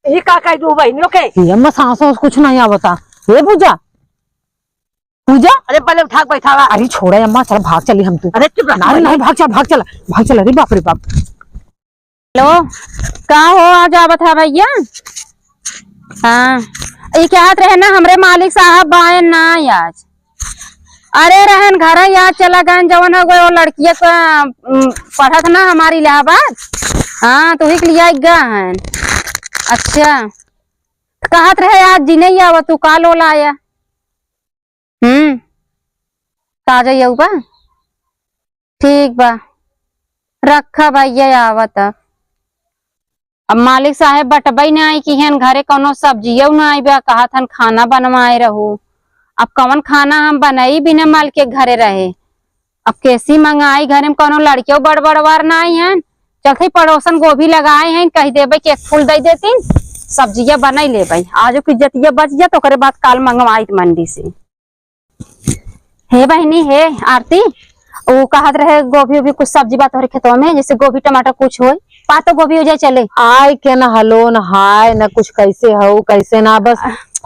ये का कह दू बहन लोग के ये अम्मा सांस कुछ नहीं आवता। ये पूजा पूजा अरे पहले उठा के बैठावा। अरे छोड़ा अम्मा, चल भाग चली हम तू। अरे चुप रह। नहीं नहीं भाग चल भाग चल भाग चल। अरे बाप रे बाप। हेलो कहाँ हो? आज आवत है भैया। हाँ ये क्या रहे ना, हमरे मालिक साहब आए ना आज। अरे रहन घर याद चला गए जवन हो गए वो लड़किया पढ़त ना हमारी इलाहाबाद। हाँ तो ही लिया गया है। अच्छा कहत रहे आज जी नहीं आवा, तू का लो लाया? ताजा यू बा ठीक बा, रखा भैया आवत। अब मालिक साहेब बटबई न आई कि हेन घरे कोनो सब्जियों न आई बा, कहा थन खाना बनवाए रहू। अब कौन खाना हम बनाई बिना माल के घरे रहे। अब कैसी मंगाई घरे में कोनो लड़कियों बड़ बड़वार न आई हैं। चलते पड़ोसन गोभी लगाए हैं, कह देवे कि एक फूल दे देती सब्जिया बनाई ले भाई। आज की इज्जतिया बच गया तो करे बाद काल मंगवाई मंडी से। हे बहनी हे आरती, वो कहत रहे गोभी भी कुछ सब्जी बात हो खेतों में, जैसे गोभी टमाटर कुछ हो पातो गोभी हो जाए चले। आय के न हलो न हाय न कुछ, कैसे हो कैसे ना, बस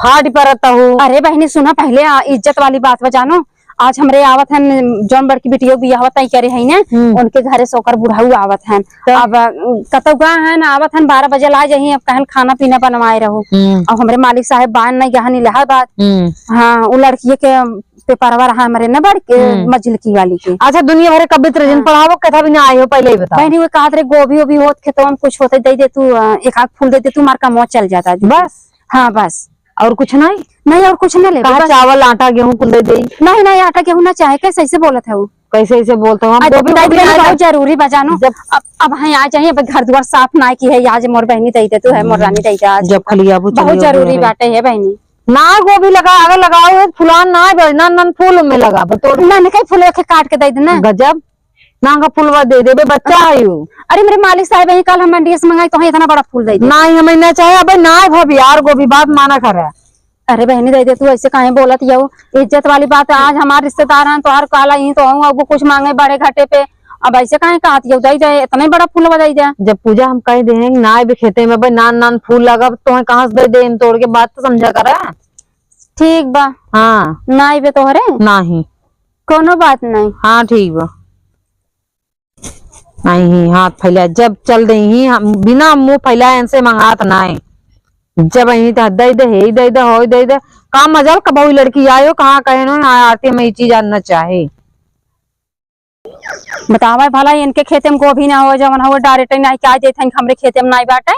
फाट परत हूँ। अरे बहनी सुना पहले इज्जत वाली बात बजानो। आज हमरे आवत है जौन बड़की बेटियों बियाह तय करे है ना, उनके घरे सोकर बुढ़ाऊ आवत है। अब कतौगा है ना आवत है 12 बजे ला जाही। अब कहन खाना पीना बनवाए रहो। अब हमरे मालिक साहब बान नहीं गहन इलाहाबाद। हाँ वो लड़की के पेपरवा रहा हमारे न बड़ मजलकी वाली के। अच्छा दुनिया भरे कभी तरह पढ़ावो कथा भी ना आए हो, पहले ही बता। बहनी वो कहा रे गोभी ओभी होत खेतों में कुछ होते दे दे तू, एक आध फूल दे दे तू, मार का मुँह चल जाता बस। हाँ बस और कुछ नहीं नहीं और कुछ नहीं ले। चावल आटा गेहूं कुल दे दे। नहीं नहीं आटा गेहूं ना चाहे कैसे ऐसे बोलत है वो, कैसे ऐसे बोलते हो? बहुत जरूरी बजानो। अब हाँ आ जाइए घर द्वार साफ ना की है आज मोर बहनी दई दे तू है मोर रानी दई दे आज जब खलिया बहुत जरूरी बाटे है बहनी। ना गोभी लगा अगर लगाओ फुलान ना नन फूल में लगा तो ना कई फूल के काट के दे देना। गजब नांगा फूलवा दे दे बच्चा आयु। अरे मेरे मालिक साहब यही कल हम मंडी से मंगाई तो इतना बड़ा फूल दे दे। नहीं हमें ना चाहे अब ना भाभी यार गोभी बात माना कर। अरे बहनी दे दे तू ऐसे काहे बोलत यू, इज्जत वाली बात है। आज हमारे रिश्तेदार हैं तो हर काला ही तो हूँ, अब वो कुछ मांगे बड़े घाटे पे, अब ऐसे काहे कहत यू दे दे इतना बड़ा फूल दे दे। जब पूजा हम कह दे ना भी खेते में भाई नान नान फूल लगा तो कहाँ से दे दे तोड़ के बात तो समझा कर। ठीक बा हाँ ना बे तोहरे नहीं कोनो बात नहीं। हाँ ठीक बा नहीं हाथ फैला जब चल रही हम बिना मुंह फैलाए इनसे मंगात ना है। जब यही दे दे हे दे दे हो दे दे का मजल कब लड़की आयो कहाँ कहे न आरती में ये चीज आना चाहे। बतावा भला इनके खेते में गोभी ना हो जवन हो डायरेक्ट ना क्या देते हमरे खेते में ना बाटे।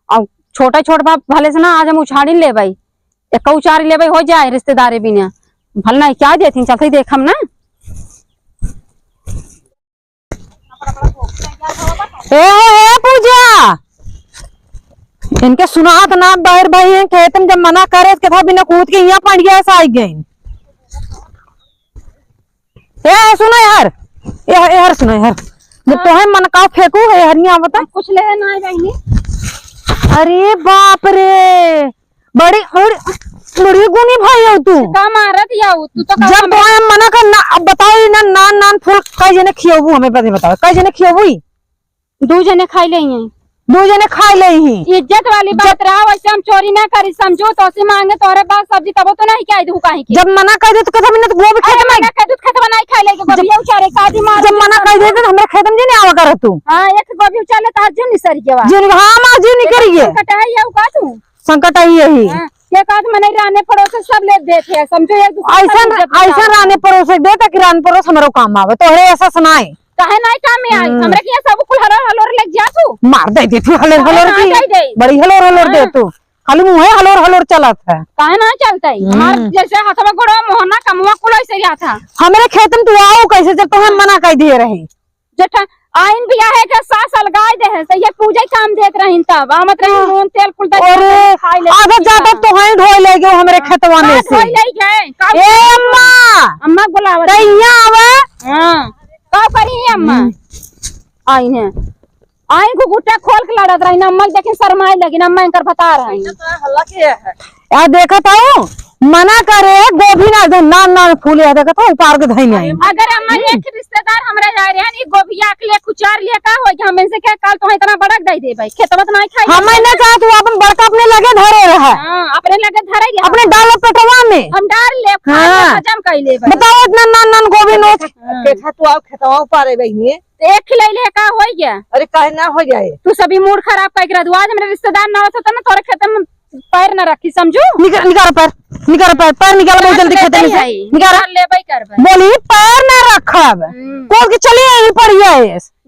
और छोटा छोटा बाप भले से ना आज हम उछाड़ी ले भाई एक उचार ले भाई हो जाए रिश्तेदारी बिना भल ना क्या देती चलते देख हम ना। ए पूजा इनके सुनात ना बाहर भाई है खेत में जब मना करे के था बिना कूद के यहाँ पड़ गया ऐसा आई गई। ए सुनो यार यार सुनो यार जब तो है मन का फेंकू है हरिया बता कुछ ले ना बहनी। अरे बाप रे बड़ी बड़ी गुनी भाई हो तू का मारत या तू तो जब तो है मना करना। अब बताओ ना नान नान फूल कई जने खियाबू हमें पता बताओ कई जने खियाबू? 2 जने खाई ले 2 जने खा ले ही। इज्जत वाली बात रहा वैसे हम चोरी ना करी समझो तो से मांगे तोरे बाद सब्जी तब तो नहीं क्या दू काहे की। जब मना कर दे तो कथा बिना तो गोभी खेत में कह दूध खेत बनाई खाई ले गोभी उचारे कादी मार। जब मना कर दे तो हमरा खेत में नहीं आवा कर तू। हां एक गोभी उचाले त आज नहीं सर के बा जिन हां मां जी नहीं करिए कटाई है का तू संकट आई यही के काद मने राने पड़ोस सब ले देते हैं समझो एक दूसरे ऐसा राने पड़ोस दे तक रान पड़ोस हमरो काम आवे तोहरे ऐसा सुनाए काहे नहीं काम में आई हमरे के सब कुल हलोर ले जा तू मार दे दे तू हलोर की बड़ी हलोर दे तू खाली मुंह हलोर चलत है काहे ना चलता है हमार जैसे हाथवा गोड़ा मोहना कमवा कुल ऐसे या था हमरे खेत में तू आओ कैसे जब तो हम मना कर दिए रही जटा आइन बिया है के सास अलगाय दे है से ये पूजा काम देत रहिन तब मतलब नून तेल कुल दे खाई ले आधा ज्यादा तो है ढोई ले गयो हमरे खेतवा में से ढोई ले गए ए अम्मा बुलावत दैया आवे हां का करी अम्मा आई है आई को गुट्टा खोल के लड़त रही अम्मा देखे शर्माए लगी अम्मा इनकर बता रही हल्ला के है यार देखा था मना करे गोभी ना नान नान फूल है देखा था उपार के धई नहीं अगर हमारे एक रिश्तेदार हमरा जा रहे हैं गोभिया के लिए कुचार लिए का हो हम इनसे क्या काल तो इतना बड़ा दे दे भाई खेतवा तो नहीं खाई हम ना चाह तू अपन बड़का अपने लगे धरे रहा हां अपने लगे धरे ले अपने डालो पेटवा में हम डाल ले हाँ। हजम कर ले बताओ इतना नान नान गोभी नोच देखा तू आप खेतवा पारे बहनी एक खिले ले का हो गया अरे काहे ना हो जाए तू सभी मूड खराब कर दू आज मेरे रिश्तेदार ना होता ना तोरे खेत में पैर न रखी समझू निकाल पैर निकाल बहुत जल्दी खेते में से निकाल ले भाई कर बोली पैर ना रखब कोल के चली आई पड़िया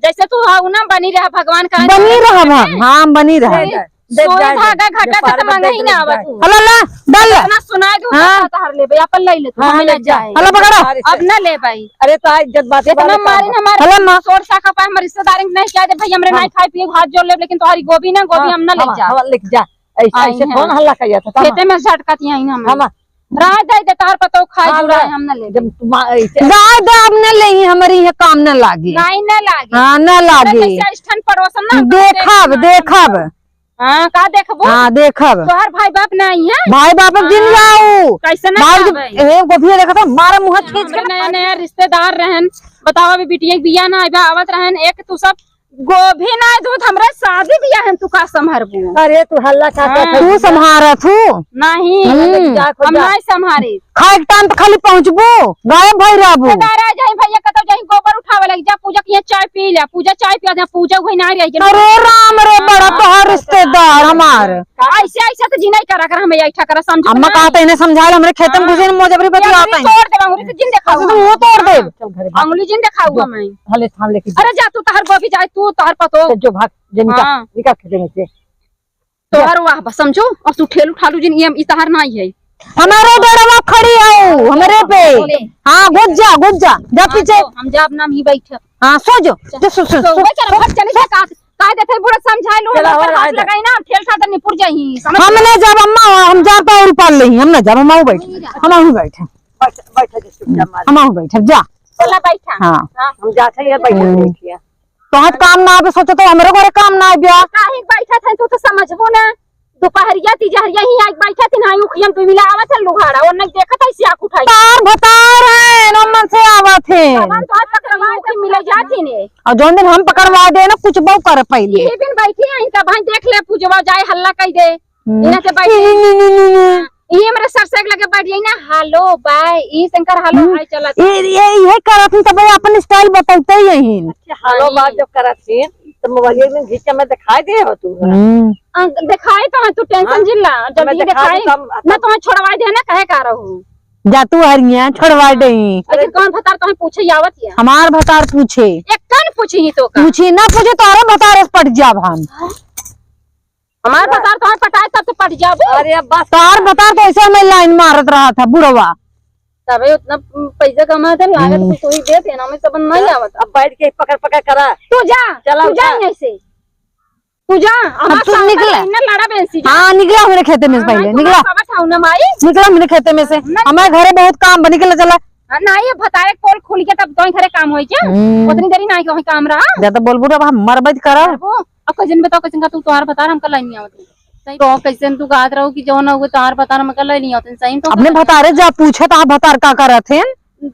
जैसे तू हाउ ना बनी रहा भगवान का बनी रहा हां बनी रहा सोई धागा घाटा का मांगा ही ना आवत हला ला डाल ना सुना दू तार ले भाई अपन ले ले तू हमें ना जाए हला पकड़ो अब ना ले भाई अरे तो आज जब बात इतना मारे हमारे सोर सा का हमारे रिश्तेदार नहीं क्या दे भाई हमरे नहीं खाए पिए हाथ जोड़ ले लेकिन तुम्हारी गोभी ना गोभी हम ना ले जा लिख जा ऐसे कौन हल्ला कर जाता खेते में झटकती आई हम राह दे तार पतो खाए जुड़ा है हम ना ले जब तुम दाद अब न ले हमारी ये काम न लागे नहीं ना लागे हां न लागे स्टैंड पड़ोसन ना देखब हां का देखबो हां देखब तोहर भाई बाप नहीं है भाई बाप दिन जाऊ कैसे ना ए गोभी देखा था मारा मुंह खींच के नया नया रिश्तेदार रहन बताओ अभी बिटिया बिया ना आवत रहन एक तू सब गोभी ना दूध हमरे शादी बिया है तू का संभारबू अरे तू हल्ला का तू संभारा तू नहीं हम नहीं संभारे खाए टाइम पे खाली पहुंचबो गायब भई रहबो दारा जाई भैया कतो जाई गोबर उठावे लग जा पूजा के चाय पी ले पूजा चाय पिया पूजा होई ना रही अरे राम रे बड़ा तोहर रिश्तेदार हमार ऐसे ऐसे तो जी नहीं करा कर हमें ऐठा करा समझ अम्मा कहते इन्हें समझा हमरे खेत में घुसे मोजबरी बतियाता है तोड़ दे अंगुली से जिन दिखाऊ वो तोड़ दे चल घर अंगुली जिन दिखाऊ मैं हले थाम लेके अरे जा तू तहर गोभी जाए तू तहर पतो जो भाग जिनका हाँ। निकाल खेते में से तोहर वाह बस समझो अब तू ठेलू ठालू जिन ई तहर नहीं है हमारे डेढ़वा खड़ी आओ हमारे पे हाँ घुस जा जा पीछे हम जब नाम ही बैठ हाँ सो जो सो तो वे चल घर चले जा का देते बुढ़ा समझाई लो हाथ लगाई ना ठेल ठाल निपुर जाई हमने जब अम्मा हम जाता और पाल ले हम ना जब हम बैठे हम बैठे जा चला बैठा हाँ हम जाते हैं बैठे देखिए तो हाथ काम ना आवे सोचो तो हमरे घरे काम ना आवे काहे बैठा थे तू तो समझबो ना दोपहरिया तिजहरिया ही आज बैठा थी ना उखियम तू मिला आवत चल लुहाड़ा और नहीं देखत है सियाक उठाई तार भतार है नमन से आवत है हम तो आज तक रवा के मिले जाती ने और जोन दिन हम पकड़वा दे ना कुछ बहु कर पहले ये दिन बैठी है इनका भाई देख ले पूजवा जाए हल्ला कह दे इना से बैठी ये मेरे सर से लगे बैठ जाई ना हेलो बाय ई शंकर हेलो हाय चला ये करत तब अपन स्टाइल बताते यही हेलो बात जब करत थी तो मोबाइल में घिच के मैं दिखाई दे हो तू दिखाए तो तू टेंशन जिल्ला जल्दी दिखाए ना तो छोड़वा दे ना कहे का रहू जा तू हरिया छोड़वा दे लेकिन कौन भतार तो पूछे आवत है हमार भतार पूछे एक कन पूछी तो का पूछी ना पूछे तारा भतार पट जाब हम हमार भतार तो पटाए तब तो पट जाबो अरे अब बस तार भतार तो ऐसे में लाइन मारत रहा था बुढ़वा तबे उतना पैसा कमाते लागत कुछ कोई देते ना मैं सब नहीं आवत अब बैठ के पकड़ पकड़ करा तू जा चला तू जा ऐसे तू जा अब तू निकला ना लड़ा बेंसी हाँ निकला मेरे खेते में से पहले निकला ना माई निकला मेरे खेते में से हमारे घरे बहुत काम बनी के चला ना ये भतारे पोल खुल के तब तो घरे काम होई क्या उतनी देरी ना कोई काम रहा ज्यादा बोल बुढ़ा हम मरबत करा अब कजन बताओ कजन का तू तोहार बता हमका लाइन नहीं आवत सही तो कैसे तू गात रहो कि जो ना हुए तोहार बता हमका लाइन नहीं आवत सही तो अपने भतारे जा पूछे तो भतार का करत हैं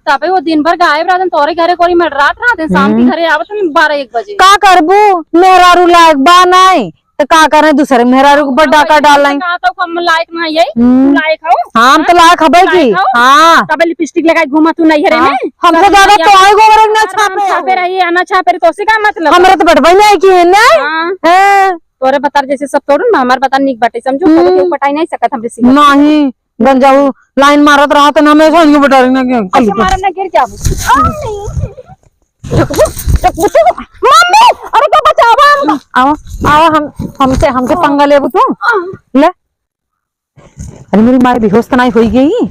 तबे वो दिन भर गायब रहते तोरे घरे कोई में रात रहते शाम के घरे आवत 12-1 बजे का करबू मेहरारू लायक बा नहीं तो का करे दूसरे मेहरारू को डाका डाल का तो हम लायक नहीं है लायक हो हाँ तो लायक हबे की हाँ तबे लिपस्टिक लगाई घुमा तू नहीं घरे में हमसे ज्यादा तो आई गोबर ना छापे रही है ना छापे तो का मतलब हमरा तो बटवाई नहीं की है ना हां तोरे बता जैसे सब तोड़ ना हमार बता निक बाटे समझो तो पटाई नहीं सकत हमरे सिंह नहीं गंजाऊ लाइन मारत रहा तो ना मैं सोच बटा रही ना कल मारम ना गिर जाबू मम्मी अरे क्या बचावा आओ आओ हमसे हमसे पंगा लेबू तू ले अरे मेरी माँ बेहोश तो नहीं हो गई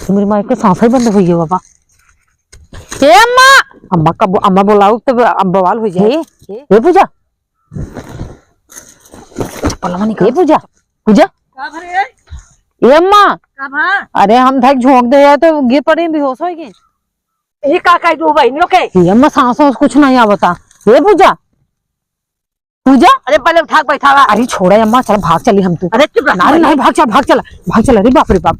तो मेरी माँ के सांस ही बंद हुई है बाबा ए अम्मा अम्मा का अम्मा बोलाओ तो बवाल हो जाए ये पूजा पलवा निकाल ये पूजा पूजा ये अम्मा अरे हम धक झोंक दे तो गिर पड़े बेहोश हो गए ये का कह दू बहनियों के ये अम्मा सांस कुछ नहीं आवता ये पूजा पूजा अरे पहले उठा के बैठावा। अरे छोड़ा अम्मा, चल भाग चली हम तू। अरे चुप रह। नहीं नहीं भाग चल, भाग चल, भाग चल। अरे बाप रे बाप,